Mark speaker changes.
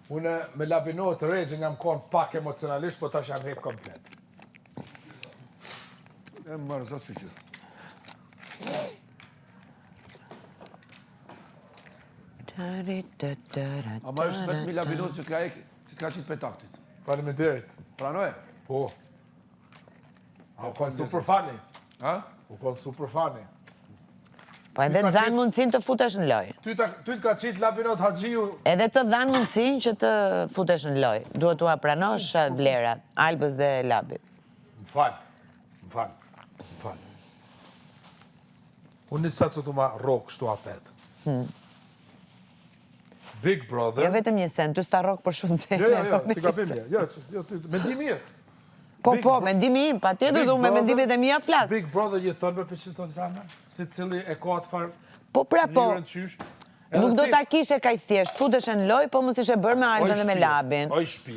Speaker 1: Unë me Labino të regjën jam konë pak emocionalisht, po tash jam hek komplet.
Speaker 2: E më marë zotë që. Ama është vetë mi Labino që t'ka qitë petaktit.
Speaker 1: Faleminderit.
Speaker 2: Pranoje?
Speaker 1: Po. U konë super fani.
Speaker 2: Ha?
Speaker 1: U konë super fani.
Speaker 3: Po edhe të dhanë mundësin të futesh në loj.
Speaker 1: Ty të ka qitë Labinot Haxhiu.
Speaker 3: Edhe të dhanë mundësin që të futesh në loj. Duhet t'ua pranosh vlerat, Albës dhe Labit.
Speaker 1: Më falë. Unë njësat që të ma rokë shtu apet. Big Brother...
Speaker 3: Jo vetëm një sen, ty s'ta rokë për shumë se...
Speaker 1: Jo, t'i ka pëmje. Jo, mendim mirë.
Speaker 3: Po, mendimi im, pa tjetër dhe unë me mendimet e mija të flasë.
Speaker 1: Big Brother jeton me për qështë të nësame? Si cili e ka të farë...
Speaker 3: Po, pra po,
Speaker 1: njërën qysh.
Speaker 3: nuk do t'a kishe kaj thjesht, futesh në loj, po mos ishe bërë me Albën dhe me Labin.
Speaker 1: Oj shpia.